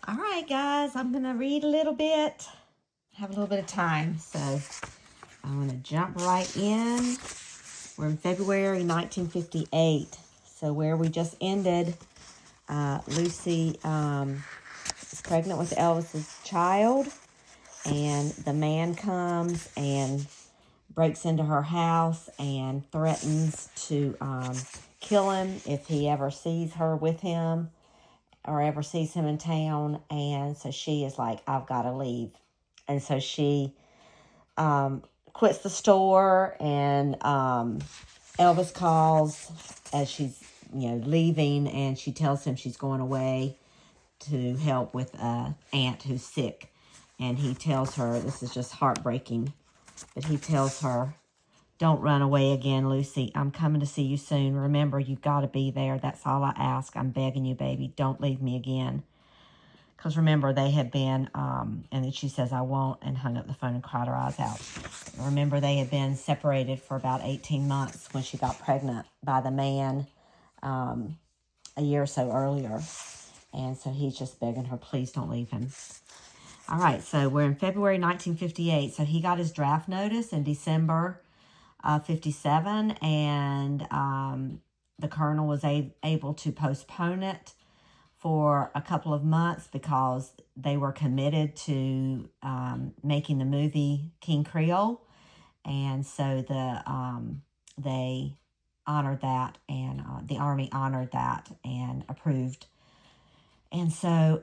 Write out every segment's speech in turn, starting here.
All right, guys, I'm going to read a little bit. Have a little bit of time, so I'm going to jump right in. We're in February 1958, so where we just ended, Lucy is pregnant with Elvis's child, and the man comes and breaks into her house and threatens to kill him if he ever sees her with him or ever sees him in town. And so she is like, I've got to leave. And so she quits the store, and Elvis calls as she's leaving, and she tells him she's going away to help with an aunt who's sick. And he tells her, this is just heartbreaking, but he tells her, don't run away again, Lucy. I'm coming to see you soon. Remember, you've got to be there. That's all I ask. I'm begging you, baby. Don't leave me again. Because remember, they had been, and then she says, I won't, and hung up the phone and cried her eyes out. Remember, they had been separated for about 18 months when she got pregnant by the man a year or so earlier. And so he's just begging her, please don't leave him. All right, so we're in February 1958. So he got his draft notice in December 57, and the colonel was able to postpone it for a couple of months because they were committed to making the movie King Creole, and so they honored that, and the Army honored that and approved. And so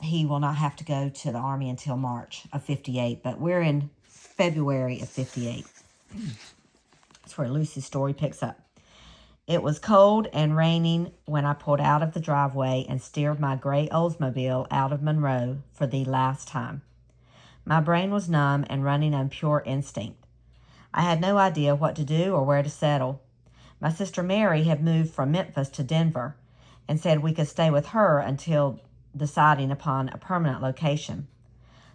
he will not have to go to the Army until March of 58, but we're in February of 58. That's where Lucy's story picks up. It was cold and raining when I pulled out of the driveway and steered my gray Oldsmobile out of Monroe for the last time. My brain was numb and running on pure instinct. I had no idea what to do or where to settle. My sister Mary had moved from Memphis to Denver and said we could stay with her until deciding upon a permanent location.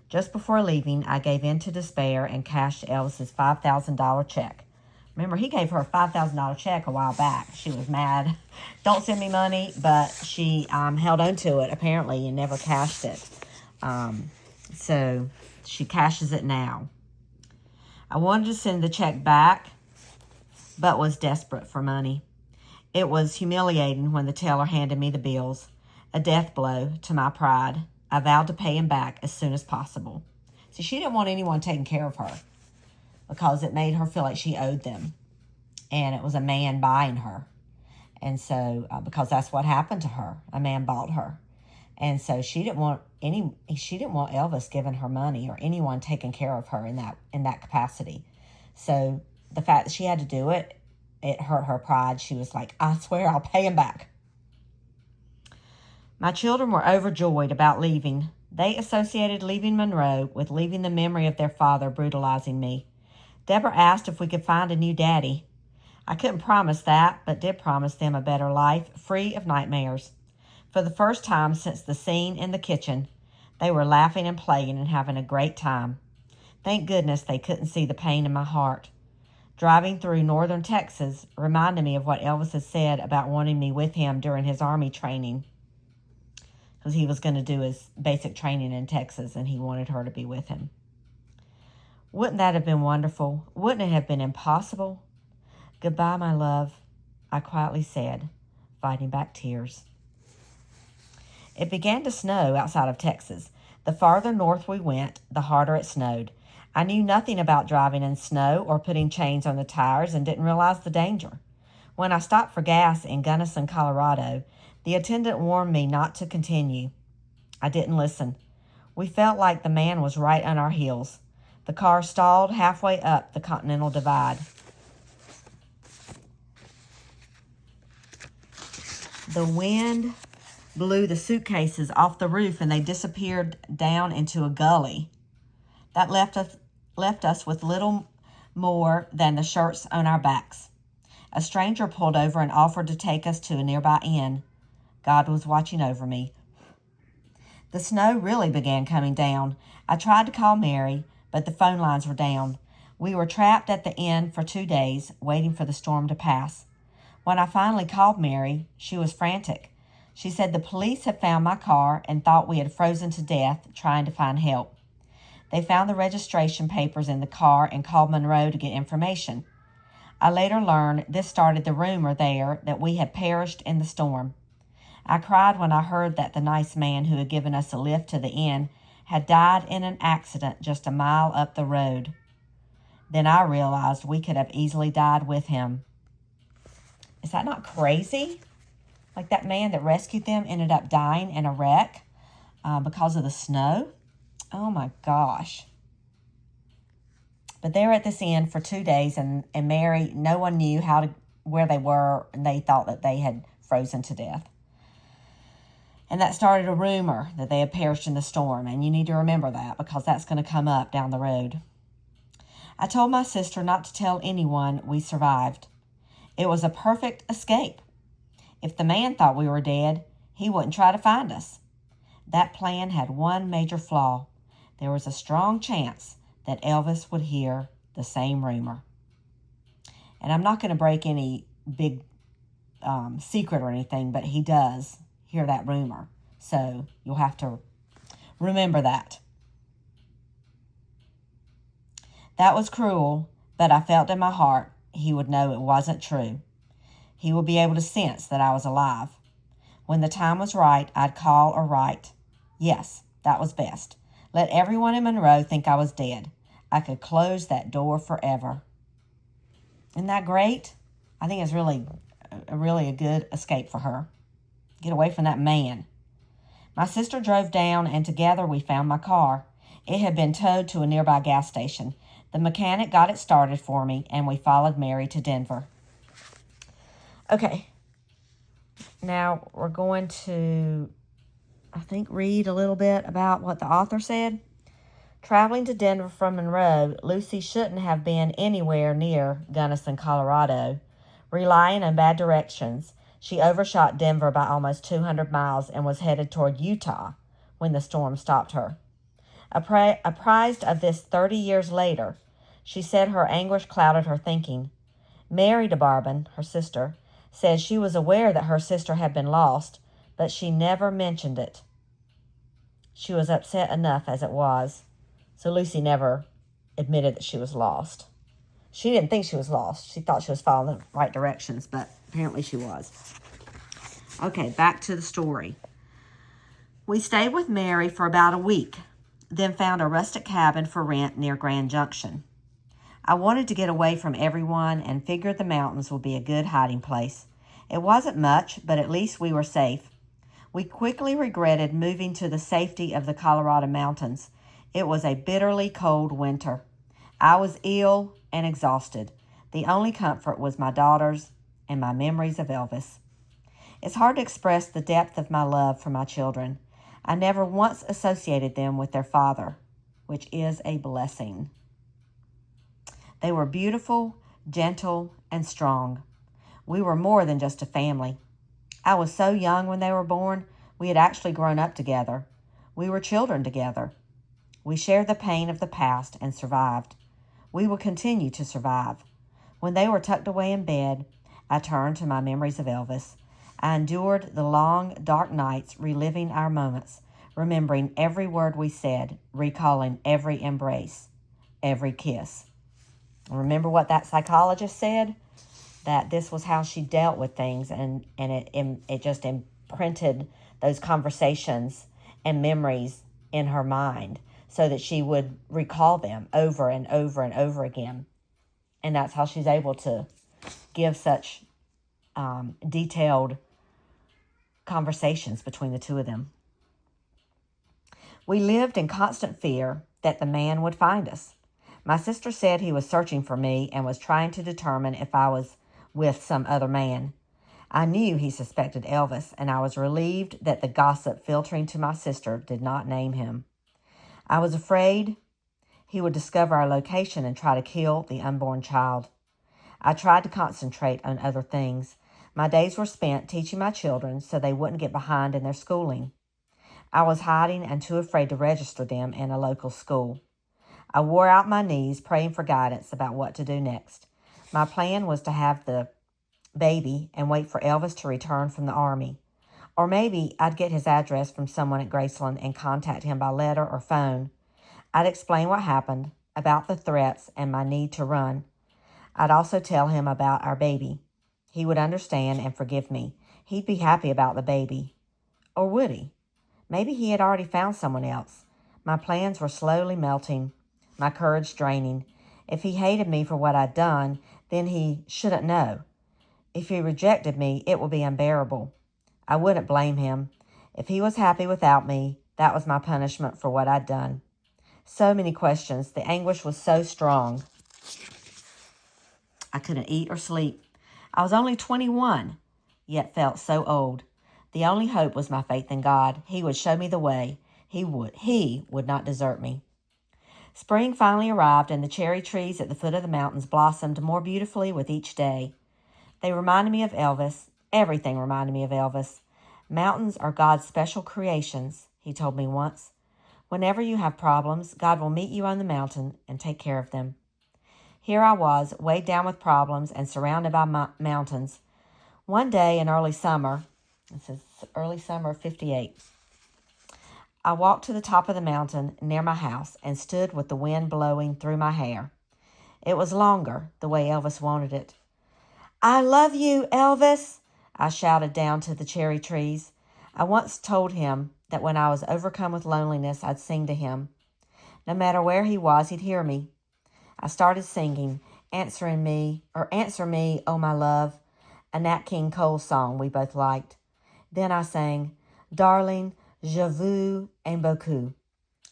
Just before leaving, I gave in to despair and cashed Elvis's $5,000 check. Remember, he gave her a $5,000 check a while back. She was mad. Don't send me money, but she held on to it, apparently, and never cashed it. So she cashes it now. I wanted to send the check back, but was desperate for money. It was humiliating when the teller handed me the bills, a death blow to my pride. I vowed to pay him back as soon as possible. See, she didn't want anyone taking care of her because it made her feel like she owed them. And it was a man buying her. And so, because that's what happened to her. A man bought her. And so she didn't want Elvis giving her money or anyone taking care of her in that capacity. So the fact that she had to do it, it hurt her pride. She was like, I swear I'll pay him back. My children were overjoyed about leaving. They associated leaving Monroe with leaving the memory of their father brutalizing me. Deborah asked if we could find a new daddy. I couldn't promise that, but did promise them a better life, free of nightmares. For the first time since the scene in the kitchen, they were laughing and playing and having a great time. Thank goodness they couldn't see the pain in my heart. Driving through northern Texas reminded me of what Elvis had said about wanting me with him during his Army training, because he was going to do his basic training in Texas, and he wanted her to be with him. Wouldn't that have been wonderful? Wouldn't it have been impossible? Goodbye, my love, I quietly said, fighting back tears. It began to snow outside of Texas. The farther north we went, the harder it snowed. I knew nothing about driving in snow or putting chains on the tires and didn't realize the danger. When I stopped for gas in Gunnison, Colorado, the attendant warned me not to continue. I didn't listen. We felt like the man was right on our heels. The car stalled halfway up the Continental Divide. The wind blew the suitcases off the roof and they disappeared down into a gully. That left us with little more than the shirts on our backs. A stranger pulled over and offered to take us to a nearby inn. God was watching over me. The snow really began coming down. I tried to call Mary, but the phone lines were down. We were trapped at the inn for 2 days, waiting for the storm to pass. When I finally called Mary, she was frantic. She said the police had found my car and thought we had frozen to death trying to find help. They found the registration papers in the car and called Monroe to get information. I later learned this started the rumor there that we had perished in the storm. I cried when I heard that the nice man who had given us a lift to the inn had died in an accident just a mile up the road. Then I realized we could have easily died with him. Is that not crazy? Like that man that rescued them ended up dying in a wreck because of the snow. Oh my gosh. But they were at this inn for 2 days, and Mary, no one knew where they were, and they thought that they had frozen to death. And that started a rumor that they had perished in the storm, and you need to remember that because that's going to come up down the road. I told my sister not to tell anyone we survived. It was a perfect escape. If the man thought we were dead, he wouldn't try to find us. That plan had one major flaw. There was a strong chance that Elvis would hear the same rumor. And I'm not going to break any big secret or anything, but he does hear that rumor. So you'll have to remember that. That was cruel, but I felt in my heart he would know it wasn't true. He would be able to sense that I was alive. When the time was right, I'd call or write. Yes, that was best. Let everyone in Monroe think I was dead. I could close that door forever. Isn't that great? I think it's really a good escape for her. Get away from that man. My sister drove down, and together we found my car. It had been towed to a nearby gas station. The mechanic got it started for me, and we followed Mary to Denver. Okay. Now we're going to, I think, read a little bit about what the author said. Traveling to Denver from Monroe, Lucy shouldn't have been anywhere near Gunnison, Colorado. Relying on bad directions, she overshot Denver by almost 200 miles and was headed toward Utah when the storm stopped her. Apprised of this 30 years later, she said her anguish clouded her thinking. Mary DeBarbin, her sister, said she was aware that her sister had been lost, but she never mentioned it. She was upset enough as it was. So Lucy never admitted that she was lost. She didn't think she was lost. She thought she was following the right directions, but apparently she was. Okay, back to the story. We stayed with Mary for about a week, then found a rustic cabin for rent near Grand Junction. I wanted to get away from everyone and figured the mountains would be a good hiding place. It wasn't much, but at least we were safe. We quickly regretted moving to the safety of the Colorado mountains. It was a bitterly cold winter. I was ill and exhausted. The only comfort was my daughters and my memories of Elvis. It's hard to express the depth of my love for my children. I never once associated them with their father, which is a blessing. They were beautiful, gentle, and strong. We were more than just a family. I was so young when they were born, we had actually grown up together. We were children together. We shared the pain of the past and survived. We will continue to survive. When they were tucked away in bed, I turned to my memories of Elvis. I endured the long, dark nights, reliving our moments, remembering every word we said, recalling every embrace, every kiss. Remember what that psychologist said? That this was how she dealt with things, and it just imprinted those conversations and memories in her mind so that she would recall them over and over and over again. And that's how she's able to give such detailed conversations between the two of them. We lived in constant fear that the man would find us. My sister said he was searching for me and was trying to determine if I was with some other man. I knew he suspected Elvis, and I was relieved that the gossip filtering to my sister did not name him. I was afraid he would discover our location and try to kill the unborn child. I tried to concentrate on other things. My days were spent teaching my children so they wouldn't get behind in their schooling. I was hiding and too afraid to register them in a local school. I wore out my knees praying for guidance about what to do next. My plan was to have the baby and wait for Elvis to return from the army. Or maybe I'd get his address from someone at Graceland and contact him by letter or phone. I'd explain what happened, about the threats and my need to run. I'd also tell him about our baby. He would understand and forgive me. He'd be happy about the baby. Or would he? Maybe he had already found someone else. My plans were slowly melting, my courage draining. If he hated me for what I'd done, then he shouldn't know. If he rejected me, it would be unbearable. I wouldn't blame him. If he was happy without me, that was my punishment for what I'd done. So many questions. The anguish was so strong. I couldn't eat or sleep. I was only 21, yet felt so old. The only hope was my faith in God. He would show me the way. He would not desert me. Spring finally arrived, and the cherry trees at the foot of the mountains blossomed more beautifully with each day. They reminded me of Elvis. Everything reminded me of Elvis. Mountains are God's special creations, he told me once. Whenever you have problems, God will meet you on the mountain and take care of them. Here I was, weighed down with problems and surrounded by mountains. One day in early summer, this is early summer of 58, I walked to the top of the mountain near my house and stood with the wind blowing through my hair. It was longer, the way Elvis wanted it. "I love you, Elvis," I shouted down to the cherry trees. I once told him that when I was overcome with loneliness, I'd sing to him. No matter where he was, he'd hear me. I started singing, Answer Me, Oh My Love, a Nat King Cole song we both liked. Then I sang, Darling, Je vous aime beaucoup,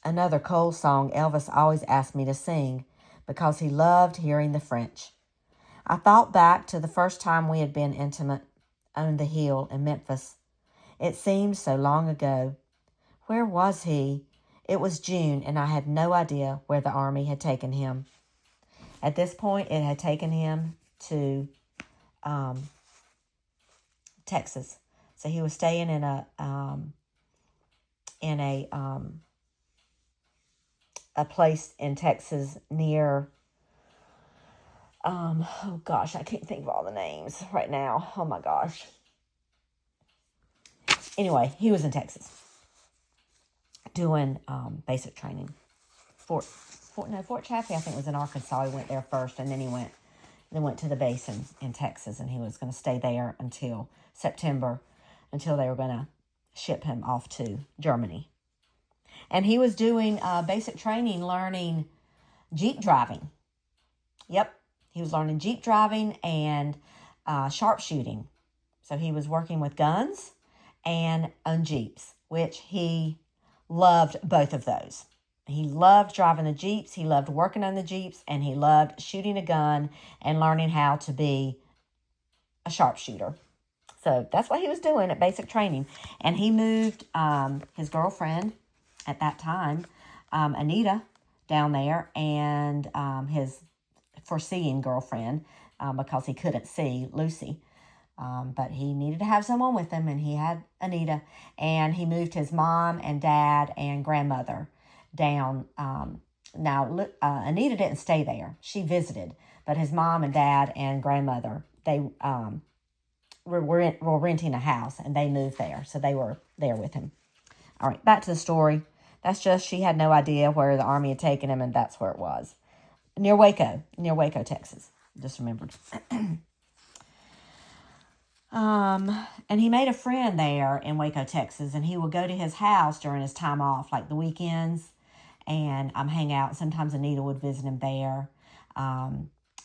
another Cole song Elvis always asked me to sing because he loved hearing the French. I thought back to the first time we had been intimate on the hill in Memphis. It seemed so long ago. Where was he? It was June, and I had no idea where the army had taken him. At this point, it had taken him to Texas. So he was staying in a place in Texas near. Oh gosh, I can't think of all the names right now. Oh my gosh. Anyway, he was in Texas doing basic training. Fort Chaffee, I think, was in Arkansas. He went there first, and then he went to the base in Texas, and he was going to stay there until September, until they were going to ship him off to Germany. And he was doing basic training, learning Jeep driving. Yep, he was learning Jeep driving and sharpshooting. So he was working with guns and on Jeeps, which he loved both of those. He loved driving the Jeeps, he loved working on the Jeeps, and he loved shooting a gun and learning how to be a sharpshooter. So that's what he was doing at basic training. And he moved his girlfriend at that time, Anita, down there, and his foreseeing girlfriend, because he couldn't see Lucy. But he needed to have someone with him, and he had Anita. And he moved his mom and dad and grandmother down. Now, Anita didn't stay there. She visited. But his mom and dad and grandmother, they were renting a house, and they moved there. So they were there with him. All right, back to the story. That's just, she had no idea where the army had taken him, and that's where it was. Near Waco, Texas. Just remembered. And he made a friend there in Waco, Texas, and he would go to his house during his time off, like the weekends, and hang out. Sometimes Anita would visit him there.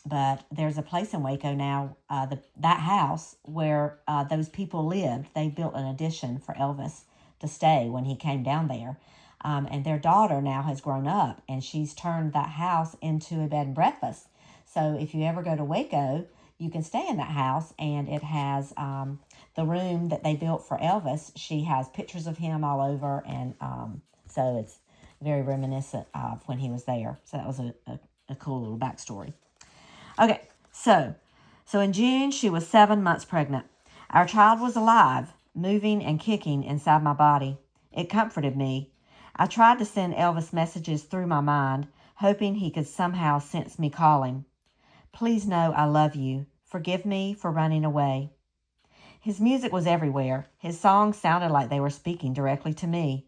But there's a place in Waco now, that house where those people lived. They built an addition for Elvis to stay when he came down there. And their daughter now has grown up, and she's turned that house into a bed and breakfast. So if you ever go to Waco, you can stay in that house, and it has the room that they built for Elvis. She has pictures of him all over, and so it's very reminiscent of when he was there. So that was a cool little backstory. Okay, so in June, she was 7 months pregnant. Our child was alive, moving and kicking inside my body. It comforted me. I tried to send Elvis messages through my mind, hoping he could somehow sense me calling. Please know I love you. Forgive me for running away. His music was everywhere. His songs sounded like they were speaking directly to me.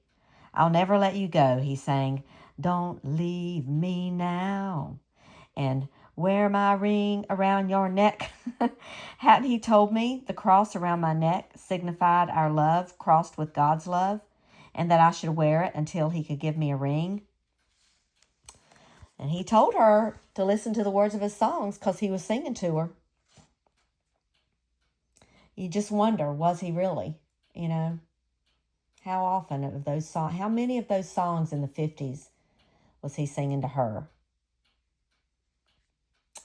I'll never let you go, he sang. Don't leave me now. And wear my ring around your neck. Hadn't he told me the cross around my neck signified our love crossed with God's love, and that I should wear it until he could give me a ring? And he told her to listen to the words of his songs because he was singing to her. You just wonder, was he really? You know, how many of those songs in the 50s was he singing to her?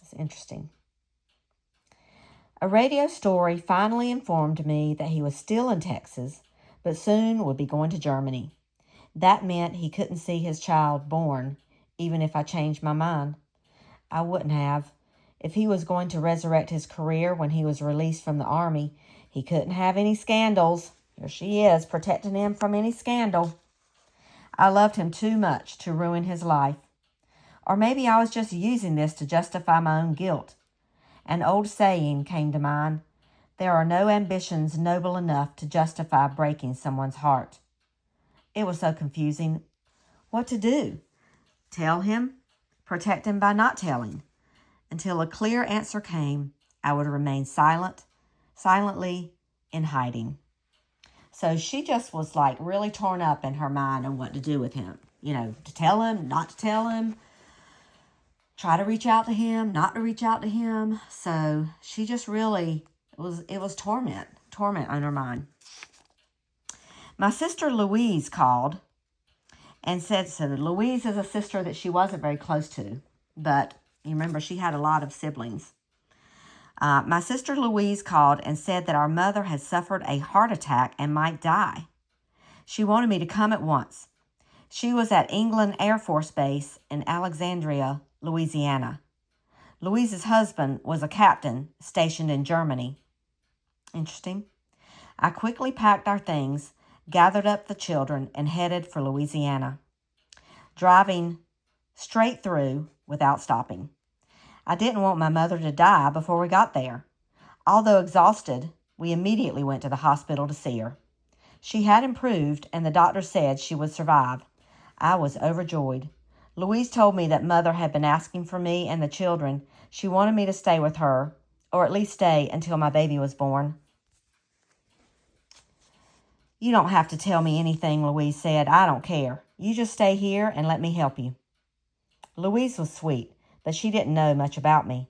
It's interesting. A radio story finally informed me that he was still in Texas, but soon would be going to Germany. That meant he couldn't see his child born, even if I changed my mind. I wouldn't have. If he was going to resurrect his career when he was released from the army, he couldn't have any scandals. Here she is, protecting him from any scandal. I loved him too much to ruin his life. Or maybe I was just using this to justify my own guilt. An old saying came to mind. There are no ambitions noble enough to justify breaking someone's heart. It was so confusing. What to do? Tell him? Protect him by not telling? Until a clear answer came, I would remain silently in hiding. So she just was like really torn up in her mind on what to do with him. You know, to tell him, not to tell him, try to reach out to him, not to reach out to him. So she just really, it was torment on her mind. My sister Louise called and said, so Louise is a sister that she wasn't very close to, but you remember she had a lot of siblings. My sister Louise called and said that our mother had suffered a heart attack and might die. She wanted me to come at once. She was at England Air Force Base in Alexandria, Louisiana. Louise's husband was a captain stationed in Germany. Interesting. I quickly packed our things, gathered up the children, and headed for Louisiana, driving straight through without stopping. I didn't want my mother to die before we got there. Although exhausted, we immediately went to the hospital to see her. She had improved, and the doctor said she would survive. I was overjoyed. Louise told me that Mother had been asking for me and the children. She wanted me to stay with her, or at least stay until my baby was born. You don't have to tell me anything, Louise said. I don't care. You just stay here and let me help you. Louise was sweet, but she didn't know much about me.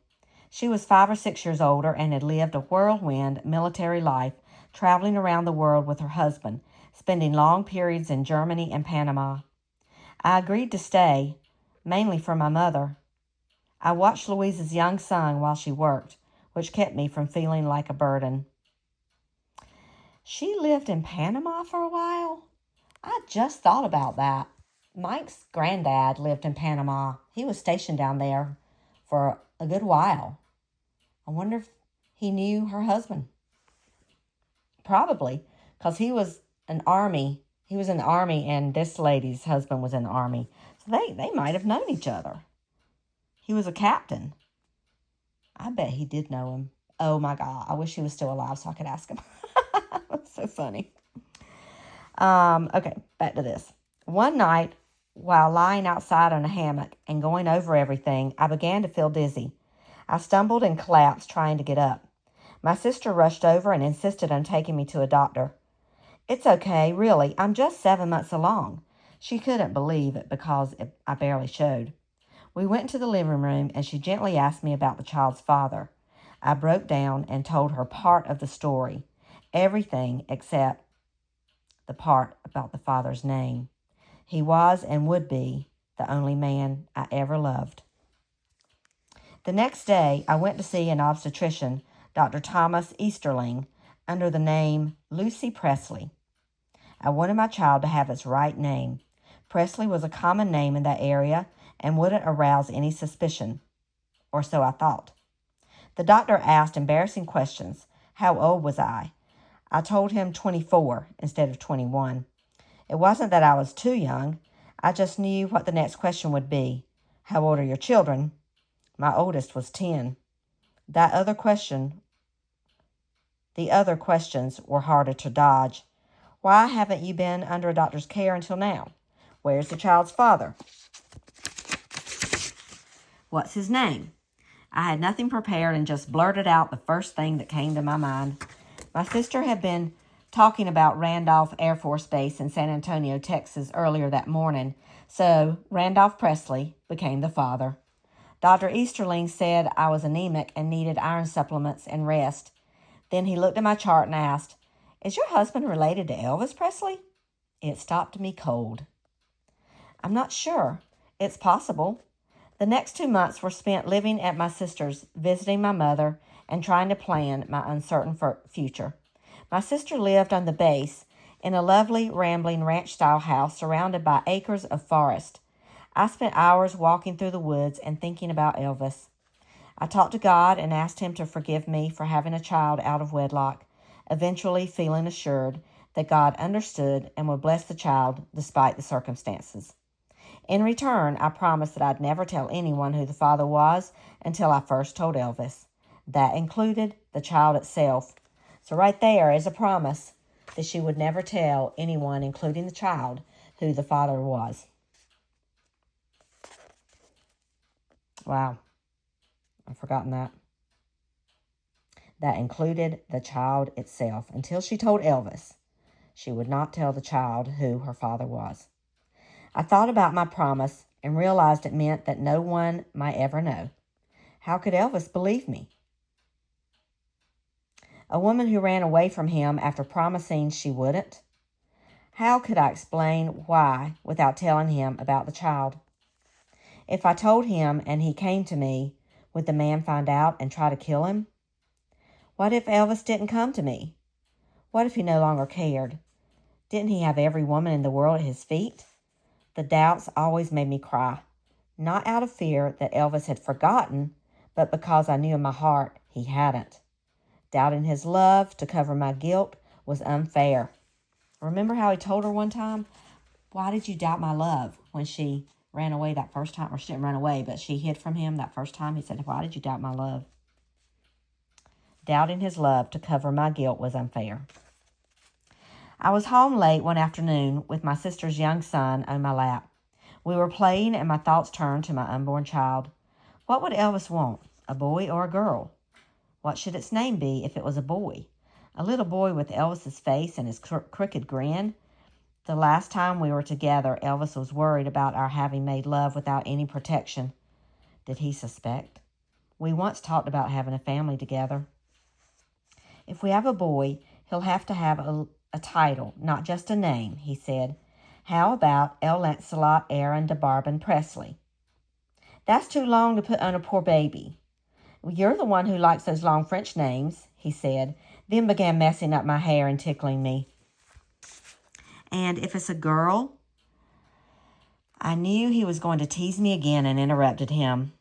She was 5 or 6 years older and had lived a whirlwind military life, traveling around the world with her husband, spending long periods in Germany and Panama. I agreed to stay, mainly for my mother. I watched Louise's young son while she worked, which kept me from feeling like a burden. She lived in Panama for a while? I just thought about that. Mike's granddad lived in Panama. He was stationed down there for a good while. I wonder if he knew her husband. Probably, because he was an army. He was in the army, and this lady's husband was in the army. So they might have known each other. He was a captain. I bet he did know him. Oh, my God. I wish he was still alive so I could ask him. That's so funny. Okay, back to this. One night, while lying outside on a hammock and going over everything, I began to feel dizzy. I stumbled and collapsed trying to get up. My sister rushed over and insisted on taking me to a doctor. It's okay, really. I'm just 7 months along. She couldn't believe it because I barely showed. We went into the living room and she gently asked me about the child's father. I broke down and told her part of the story, everything except the part about the father's name. He was and would be the only man I ever loved. The next day, I went to see an obstetrician, Dr. Thomas Easterling, under the name Lucy Presley. I wanted my child to have its right name. Presley was a common name in that area and wouldn't arouse any suspicion, or so I thought. The doctor asked embarrassing questions. How old was I? I told him 24 instead of 21. It wasn't that I was too young. I just knew what the next question would be. How old are your children? My oldest was 10. That other question The other questions were harder to dodge. Why haven't you been under a doctor's care until now? Where's the child's father? What's his name? I had nothing prepared and just blurted out the first thing that came to my mind. My sister had been talking about Randolph Air Force Base in San Antonio, Texas earlier that morning, so Randolph Presley became the father. Dr. Easterling said I was anemic and needed iron supplements and rest. Then he looked at my chart and asked, "Is your husband related to Elvis Presley?" It stopped me cold. I'm not sure. It's possible. The next 2 months were spent living at my sister's, visiting my mother, and trying to plan my uncertain future. My sister lived on the base in a lovely, rambling ranch-style house surrounded by acres of forest. I spent hours walking through the woods and thinking about Elvis. I talked to God and asked him to forgive me for having a child out of wedlock, eventually feeling assured that God understood and would bless the child despite the circumstances. In return, I promised that I'd never tell anyone who the father was until I first told Elvis. That included the child itself. So right there is a promise that she would never tell anyone, including the child, who the father was. Wow. I've forgotten that. That included the child itself. Until she told Elvis, she would not tell the child who her father was. I thought about my promise and realized it meant that no one might ever know. How could Elvis believe me? A woman who ran away from him after promising she wouldn't? How could I explain why without telling him about the child? If I told him and he came to me, would the man find out and try to kill him? What if Elvis didn't come to me? What if he no longer cared? Didn't he have every woman in the world at his feet? The doubts always made me cry, not out of fear that Elvis had forgotten, but because I knew in my heart he hadn't. Doubting his love to cover my guilt was unfair. Remember how he told her one time, "Why did you doubt my love?" when she ran away that first time, or she didn't run away, but she hid from him that first time. He said, "Why did you doubt my love?" Doubting his love to cover my guilt was unfair. I was home late one afternoon with my sister's young son on my lap. We were playing and my thoughts turned to my unborn child. What would Elvis want, a boy or a girl? What should its name be if it was a boy? A little boy with Elvis's face and his crooked grin? The last time we were together, Elvis was worried about our having made love without any protection. Did he suspect? We once talked about having a family together. If we have a boy, he'll have to have a title, not just a name, he said. How about El Lancelot Aaron de Barbin Presley? That's too long to put on a poor baby. Well, you're the one who likes those long French names, he said, then began messing up my hair and tickling me. And if it's a girl? I knew he was going to tease me again and interrupted him.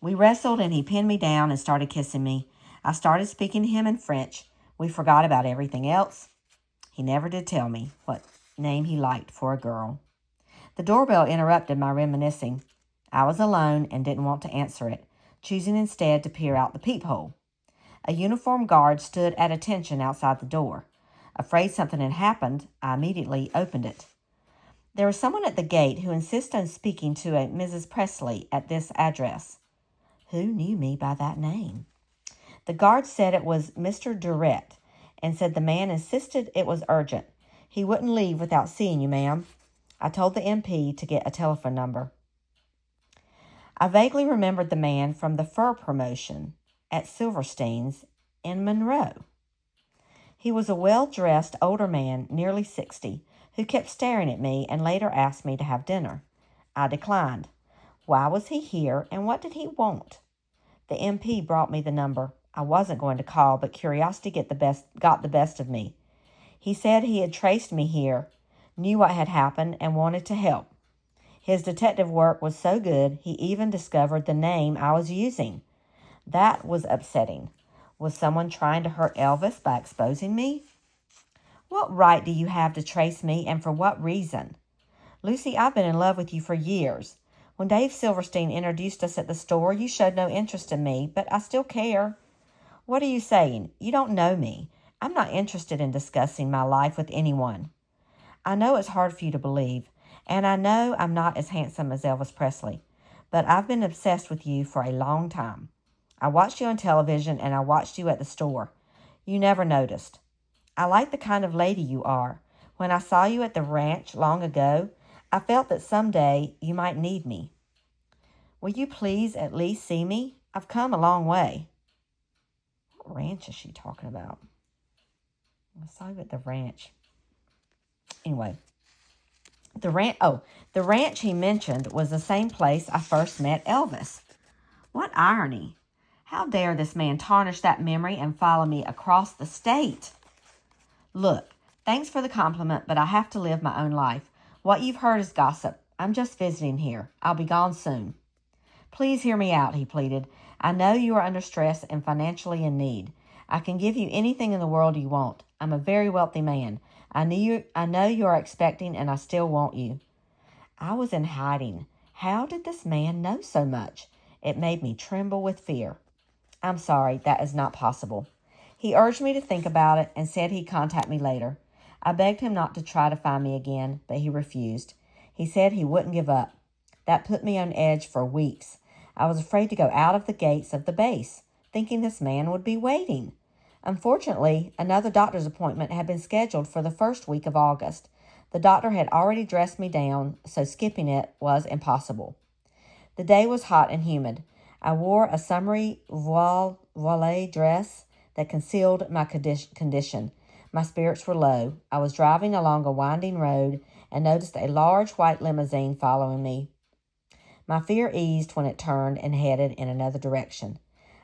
We wrestled and he pinned me down and started kissing me. I started speaking to him in French. We forgot about everything else. He never did tell me what name he liked for a girl. The doorbell interrupted my reminiscing. I was alone and didn't want to answer it, choosing instead to peer out the peephole. A uniformed guard stood at attention outside the door. Afraid something had happened, I immediately opened it. There was someone at the gate who insisted on speaking to a Mrs. Presley at this address. Who knew me by that name? The guard said it was Mr. Durrett and said the man insisted it was urgent. He wouldn't leave without seeing you, ma'am. I told the MP to get a telephone number. I vaguely remembered the man from the fur promotion at Silverstein's in Monroe. He was a well-dressed older man, nearly 60, who kept staring at me and later asked me to have dinner. I declined. Why was he here and what did he want? The MP brought me the number. I wasn't going to call, but curiosity got the best of me. He said he had traced me here, knew what had happened, and wanted to help. His detective work was so good, he even discovered the name I was using. That was upsetting. Was someone trying to hurt Elvis by exposing me? What right do you have to trace me, and for what reason? Lucy, I've been in love with you for years. When Dave Silverstein introduced us at the store, you showed no interest in me, but I still care. What are you saying? You don't know me. I'm not interested in discussing my life with anyone. I know it's hard for you to believe, and I know I'm not as handsome as Elvis Presley, but I've been obsessed with you for a long time. I watched you on television and I watched you at the store. You never noticed. I like the kind of lady you are. When I saw you at the ranch long ago, I felt that someday you might need me. Will you please at least see me? I've come a long way. What ranch is she talking about? I saw you at the ranch. Anyway, the ranch he mentioned was the same place I first met Elvis. What irony. How dare this man tarnish that memory and follow me across the state? Look, thanks for the compliment, but I have to live my own life. What you've heard is gossip. I'm just visiting here. I'll be gone soon. Please hear me out, he pleaded. I know you are under stress and financially in need. I can give you anything in the world you want. I'm a very wealthy man. I know you are expecting, and I still want you. I was in hiding. How did this man know so much? It made me tremble with fear. I'm sorry, that is not possible. He urged me to think about it and said he'd contact me later. I begged him not to try to find me again, but he refused. He said he wouldn't give up. That put me on edge for weeks. I was afraid to go out of the gates of the base, thinking this man would be waiting. Unfortunately, another doctor's appointment had been scheduled for the first week of August. The doctor had already dressed me down, so skipping it was impossible. The day was hot and humid. I wore a summery voile dress that concealed my condition. My spirits were low. I was driving along a winding road and noticed a large white limousine following me. My fear eased when it turned and headed in another direction.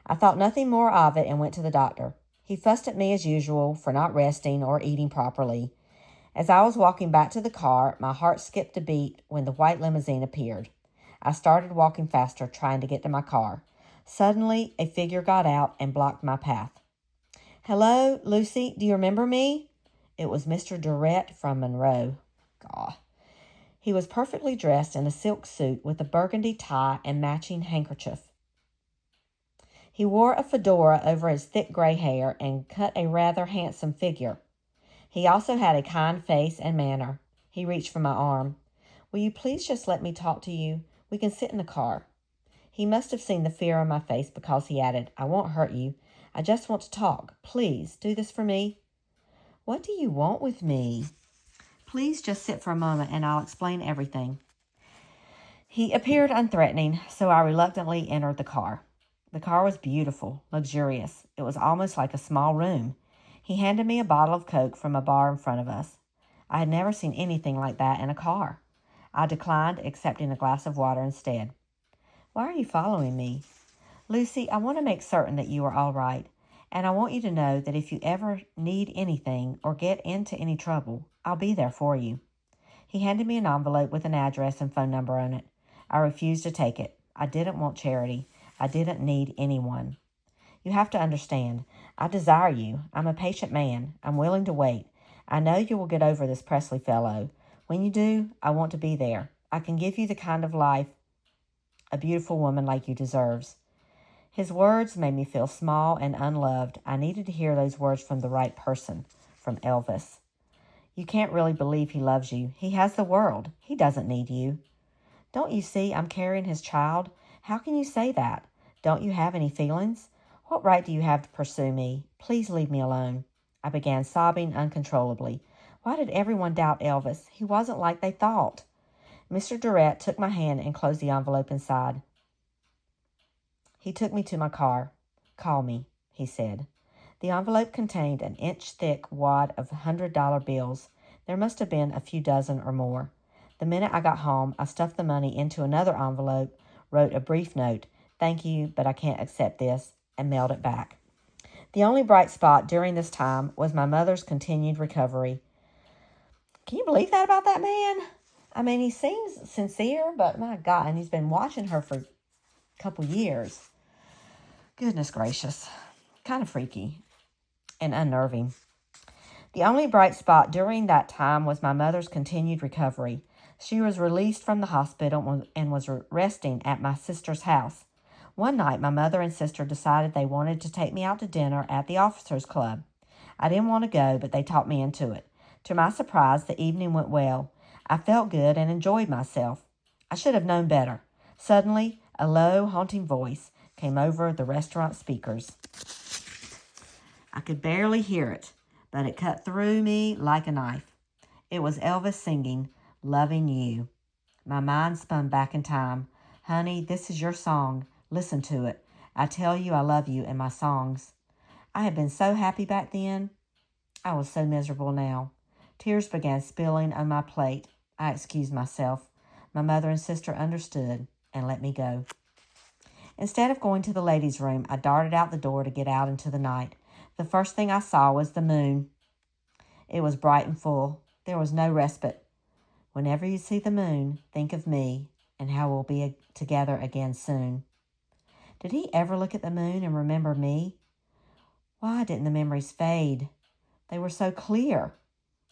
I thought nothing more of it and went to the doctor. He fussed at me as usual for not resting or eating properly. As I was walking back to the car, my heart skipped a beat when the white limousine appeared. I started walking faster, trying to get to my car. Suddenly, a figure got out and blocked my path. Hello, Lucy, do you remember me? It was Mr. Durrett from Monroe. God. He was perfectly dressed in a silk suit with a burgundy tie and matching handkerchief. He wore a fedora over his thick gray hair and cut a rather handsome figure. He also had a kind face and manner. He reached for my arm. Will you please just let me talk to you? We can sit in the car. He must have seen the fear on my face because he added, I won't hurt you. I just want to talk. Please, do this for me. What do you want with me? Please just sit for a moment and I'll explain everything. He appeared unthreatening, so I reluctantly entered the car. The car was beautiful, luxurious. It was almost like a small room. He handed me a bottle of Coke from a bar in front of us. I had never seen anything like that in a car. I declined, accepting a glass of water instead. Why are you following me? Lucy, I want to make certain that you are all right, and I want you to know that if you ever need anything or get into any trouble, I'll be there for you. He handed me an envelope with an address and phone number on it. I refused to take it. I didn't want charity. I didn't need anyone. You have to understand, I desire you. I'm a patient man. I'm willing to wait. I know you will get over this Presley fellow. When you do, I want to be there. I can give you the kind of life a beautiful woman like you deserves. His words made me feel small and unloved. I needed to hear those words from the right person, from Elvis. You can't really believe he loves you. He has the world. He doesn't need you. Don't you see I'm carrying his child? How can you say that? Don't you have any feelings? What right do you have to pursue me? Please leave me alone. I began sobbing uncontrollably. Why did everyone doubt Elvis? He wasn't like they thought. Mr. Durrett took my hand and closed the envelope inside. He took me to my car. Call me, he said. The envelope contained an inch-thick wad of $100 bills. There must have been a few dozen or more. The minute I got home, I stuffed the money into another envelope, wrote a brief note, "Thank you, but I can't accept this," and mailed it back. The only bright spot during this time was my mother's continued recovery. Can you believe that about that man? I mean, he seems sincere, but my God, and he's been watching her for a couple years. Goodness gracious. Kind of freaky and unnerving. The only bright spot during that time was my mother's continued recovery. She was released from the hospital and was resting at my sister's house. One night, my mother and sister decided they wanted to take me out to dinner at the Officers Club. I didn't want to go, but they talked me into it. To my surprise, the evening went well. I felt good and enjoyed myself. I should have known better. Suddenly, a low, haunting voice came over the restaurant speakers. I could barely hear it, but it cut through me like a knife. It was Elvis singing, "Loving You." My mind spun back in time. "Honey, this is your song. Listen to it. I tell you I love you in my songs." I had been so happy back then. I was so miserable now. Tears began spilling on my plate. I excused myself. My mother and sister understood and let me go. Instead of going to the ladies' room, I darted out the door to get out into the night. The first thing I saw was the moon. It was bright and full. There was no respite. Whenever you see the moon, think of me and how we'll be together again soon. Did he ever look at the moon and remember me? Why didn't the memories fade? They were so clear.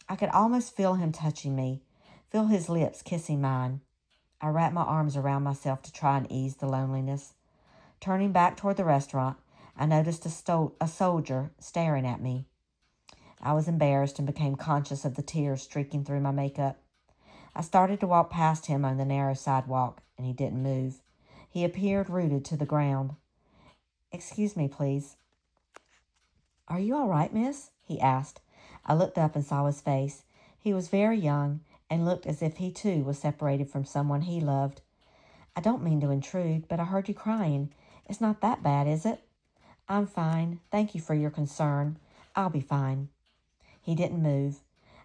I could almost feel him touching me, feel his lips kissing mine. I wrapped my arms around myself to try and ease the loneliness. Turning back toward the restaurant, I noticed a soldier staring at me. I was embarrassed and became conscious of the tears streaking through my makeup. I started to walk past him on the narrow sidewalk, and he didn't move. He appeared rooted to the ground. "Excuse me, please." "Are you all right, miss?" he asked. I looked up and saw his face. He was very young and looked as if he too was separated from someone he loved. "I don't mean to intrude, but I heard you crying. It's not that bad, is it?" "I'm fine. Thank you for your concern. I'll be fine." He didn't move.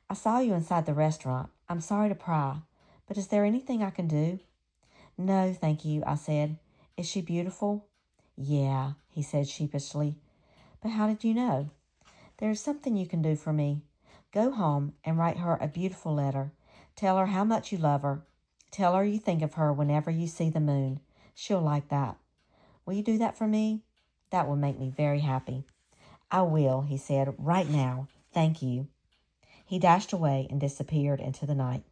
"I saw you inside the restaurant. I'm sorry to pry, but is there anything I can do?" "No, thank you," I said. "Is she beautiful?" "Yeah," he said sheepishly. "But how did you know?" "There is something you can do for me. Go home and write her a beautiful letter. Tell her how much you love her. Tell her you think of her whenever you see the moon. She'll like that. Will you do that for me? That will make me very happy." "I will," he said, "right now. Thank you." He dashed away and disappeared into the night.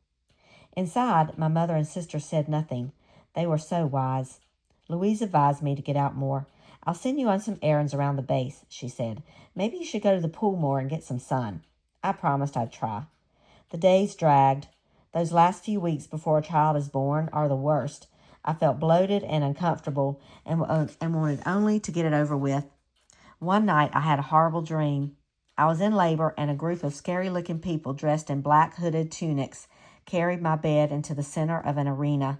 Inside, my mother and sister said nothing. They were so wise. Louise advised me to get out more. "I'll send you on some errands around the base," she said. "Maybe you should go to the pool more and get some sun." I promised I'd try. The days dragged. Those last few weeks before a child is born are the worst. I felt bloated and uncomfortable and wanted only to get it over with. One night I had a horrible dream. I was in labor and a group of scary-looking people dressed in black hooded tunics carried my bed into the center of an arena.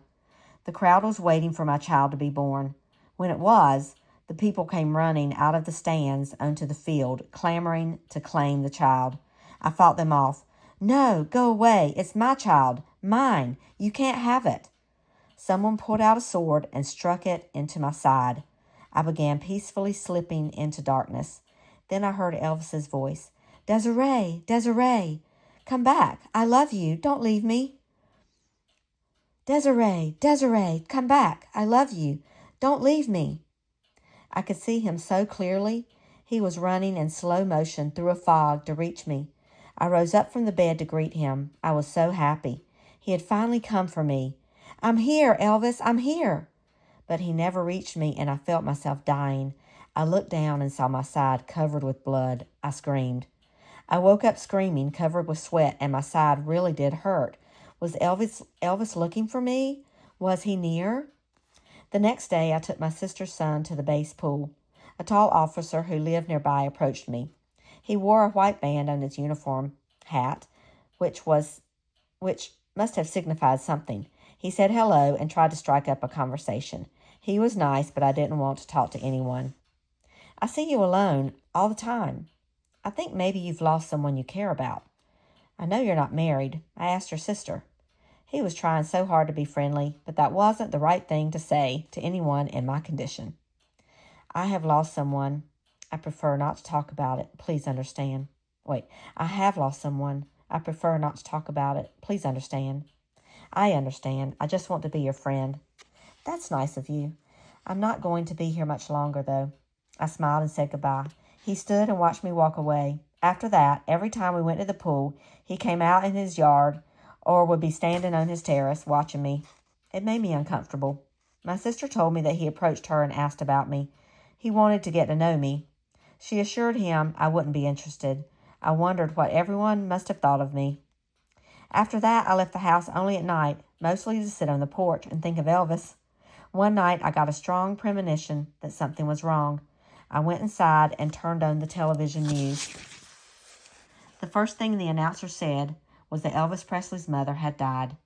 The crowd was waiting for my child to be born. When it was, the people came running out of the stands onto the field, clamoring to claim the child. I fought them off. "No, go away. It's my child. Mine. You can't have it." Someone pulled out a sword and struck it into my side. I began peacefully slipping into darkness. Then I heard Elvis's voice. "Desiree, Desiree, come back. I love you. Don't leave me." "Desiree, Desiree, come back. I love you. Don't leave me." I could see him so clearly. He was running in slow motion through a fog to reach me. I rose up from the bed to greet him. I was so happy. He had finally come for me. "I'm here, Elvis, I'm here." But he never reached me, and I felt myself dying. I looked down and saw my side covered with blood. I screamed. I woke up screaming, covered with sweat, and my side really did hurt. Was Elvis looking for me? Was he near? The next day, I took my sister's son to the base pool. A tall officer who lived nearby approached me. He wore a white band on his uniform hat, which must have signified something. He said hello and tried to strike up a conversation. He was nice, but I didn't want to talk to anyone. "I see you alone all the time. I think maybe you've lost someone you care about. I know you're not married. I asked your sister." He was trying so hard to be friendly, but that wasn't the right thing to say to anyone in my condition. "I have lost someone. I prefer not to talk about it. Please understand." I have lost someone. I prefer not to talk about it. Please understand." "I understand. I just want to be your friend." "That's nice of you. I'm not going to be here much longer, though." I smiled and said goodbye. He stood and watched me walk away. After that, every time we went to the pool, he came out in his yard or would be standing on his terrace watching me. It made me uncomfortable. My sister told me that he approached her and asked about me. He wanted to get to know me. She assured him I wouldn't be interested. I wondered what everyone must have thought of me. After that, I left the house only at night, mostly to sit on the porch and think of Elvis. One night, I got a strong premonition that something was wrong. I went inside and turned on the television news. The first thing the announcer said was that Elvis Presley's mother had died.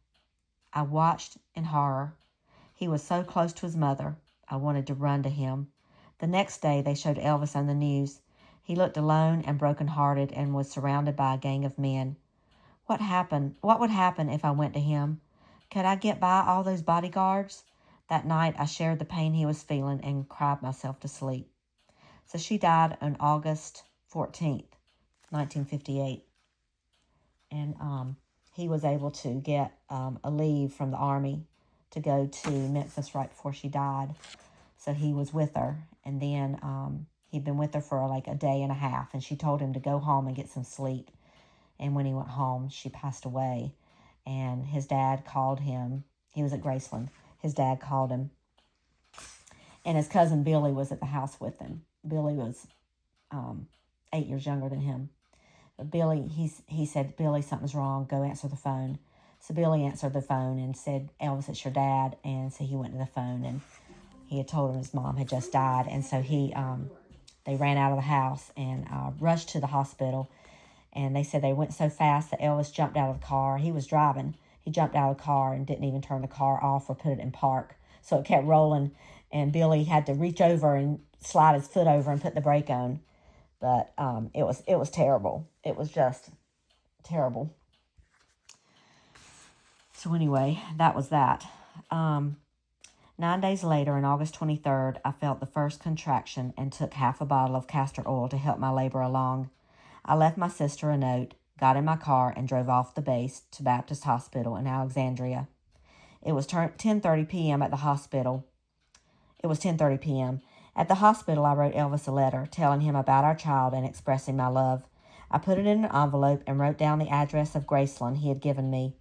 I watched in horror. He was so close to his mother, I wanted to run to him. The next day, they showed Elvis on the news. He looked alone and broken-hearted and was surrounded by a gang of men. What would happen if I went to him? Could I get by all those bodyguards? That night, I shared the pain he was feeling and cried myself to sleep. So she died on August 14th, 1958. And he was able to get a leave from the Army to go to Memphis right before she died. So he was with her. And then he'd been with her for like a day and a half. And she told him to go home and get some sleep. And when he went home, she passed away. And his dad called him. He was at Graceland. His dad called him. And his cousin Billy was at the house with him. Billy was 8 years younger than him. But Billy, he said, Billy, something's wrong. Go answer the phone. So Billy answered the phone and said, Elvis, it's your dad. And so he went to the phone, and he had told him his mom had just died. And so they ran out of the house and rushed to the hospital. And they said they went so fast that Elvis jumped out of the car. He was driving. He jumped out of the car and didn't even turn the car off or put it in park. So it kept rolling, and Billy had to reach over and slide his foot over and put the brake on. But it was terrible. It was just terrible. So anyway, that was that. 9 days later, on August 23rd, I felt the first contraction and took half a bottle of castor oil to help my labor along. I left my sister a note, got in my car, and drove off the base to Baptist Hospital in Alexandria. It was 10:30 p.m. at the hospital. It was 10:30 p.m. At the hospital, I wrote Elvis a letter, telling him about our child and expressing my love. I put it in an envelope and wrote down the address of Graceland he had given me.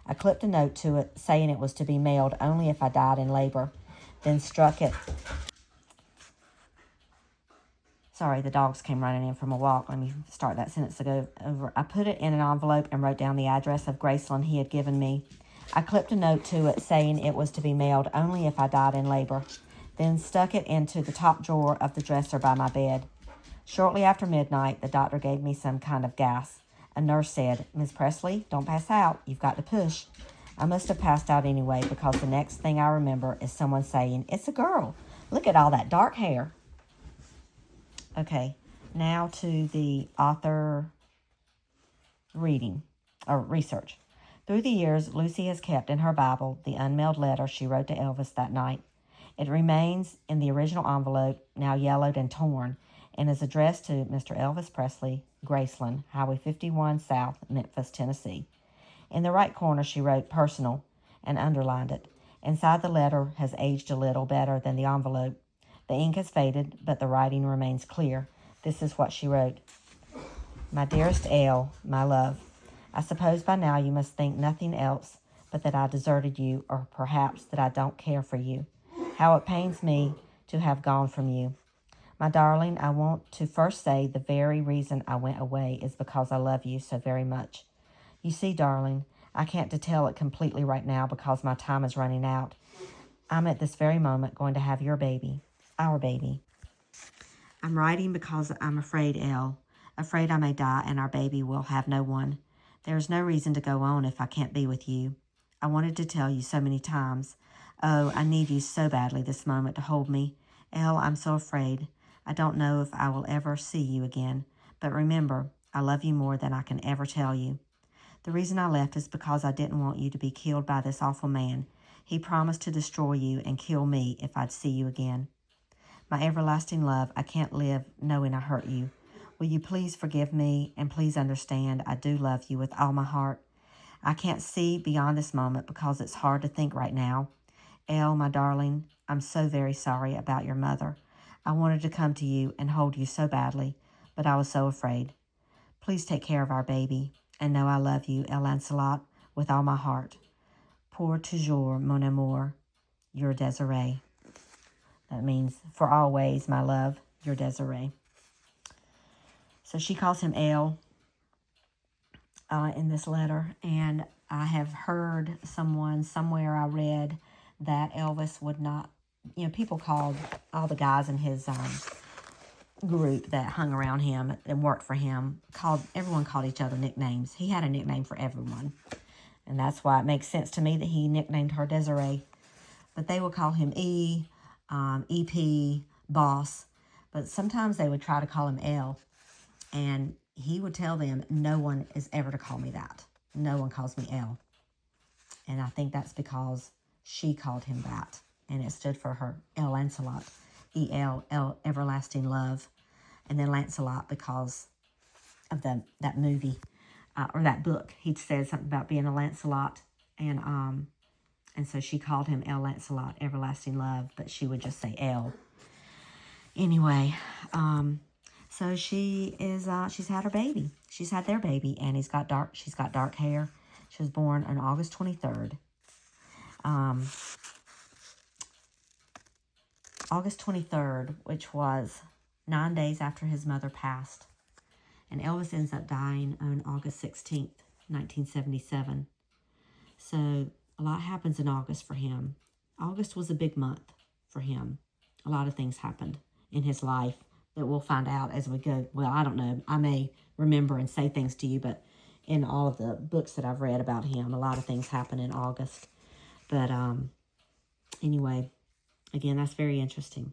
I clipped a note to it, saying it was to be mailed only if I died in labor, then stuck it. Sorry, the dogs came running in from a walk. Let me start that sentence over. I put it in an envelope and wrote down the address of Graceland he had given me. I clipped a note to it saying it was to be mailed only if I died in labor, then stuck it into the top drawer of the dresser by my bed. Shortly after midnight, the doctor gave me some kind of gas. A nurse said, Ms. Presley, don't pass out. You've got to push. I must have passed out anyway, because the next thing I remember is someone saying, it's a girl. Look at all that dark hair. Okay, now to the author reading or research. Through the years, Lucy has kept in her Bible the unmailed letter she wrote to Elvis that night. It remains in the original envelope, now yellowed and torn, and is addressed to Mr. Elvis Presley, Graceland, Highway 51 South, Memphis, Tennessee. In the right corner, she wrote personal and underlined it. Inside the letter has aged a little better than the envelope. The ink has faded, but the writing remains clear. This is what she wrote. My dearest Elle, my love, I suppose by now you must think nothing else but that I deserted you, or perhaps that I don't care for you. How it pains me to have gone from you. My darling, I want to first say the very reason I went away is because I love you so very much. You see, darling, I can't detail it completely right now because my time is running out. I'm at this very moment going to have your baby, our baby. I'm writing because I'm afraid, Elle, afraid I may die and our baby will have no one. There is no reason to go on if I can't be with you. I wanted to tell you so many times. Oh, I need you so badly this moment to hold me. Elle, I'm so afraid. I don't know if I will ever see you again. But remember, I love you more than I can ever tell you. The reason I left is because I didn't want you to be killed by this awful man. He promised to destroy you and kill me if I'd see you again. My everlasting love, I can't live knowing I hurt you. Will you please forgive me, and please understand I do love you with all my heart. I can't see beyond this moment because it's hard to think right now. Elle, my darling, I'm so very sorry about your mother. I wanted to come to you and hold you so badly, but I was so afraid. Please take care of our baby, and know I love you, Elle Lancelot, with all my heart. Pour toujours, mon amour, your Desiree. That means, for always, my love, your Desiree. So she calls him Elle, in this letter, and I have heard somewhere I read that Elvis would not, people called all the guys in his group that hung around him and worked for him, everyone called each other nicknames. He had a nickname for everyone, and that's why it makes sense to me that he nicknamed her Desiree. But they would call him E, EP, Boss, but sometimes they would try to call him L, and he would tell them, no one is ever to call me that. No one calls me L. And I think that's because she called him that, and it stood for her, El Lancelot. E-L, everlasting love. And then Lancelot because of that movie, or that book. He'd said something about being a Lancelot, and so she called him El Lancelot, everlasting love, but she would just say El. Anyway, so she is, she's had her baby. She's had their baby, and she's got dark hair. She was born on August 23rd. August 23rd, which was 9 days after his mother passed. And Elvis ends up dying on August 16th, 1977. So a lot happens in August for him. August was a big month for him. A lot of things happened in his life that we'll find out as we go. Well, I don't know. I may remember and say things to you, but in all of the books that I've read about him, a lot of things happen in August. But anyway, again, that's very interesting.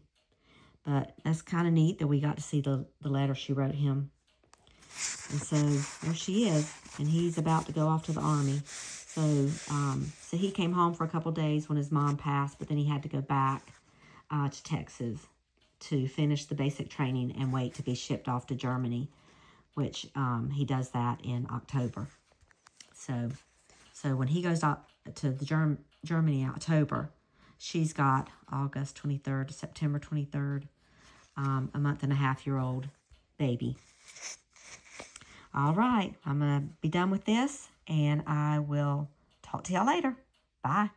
But that's kind of neat that we got to see the letter she wrote him. And so there she is, and he's about to go off to the army. So he came home for a couple days when his mom passed, but then he had to go back to Texas to finish the basic training and wait to be shipped off to Germany, which he does that in October. So when he goes out to the Germany in October, she's got August 23rd to September 23rd, a month-and-a-half-year-old baby. All right, I'm going to be done with this, and I will talk to y'all later. Bye.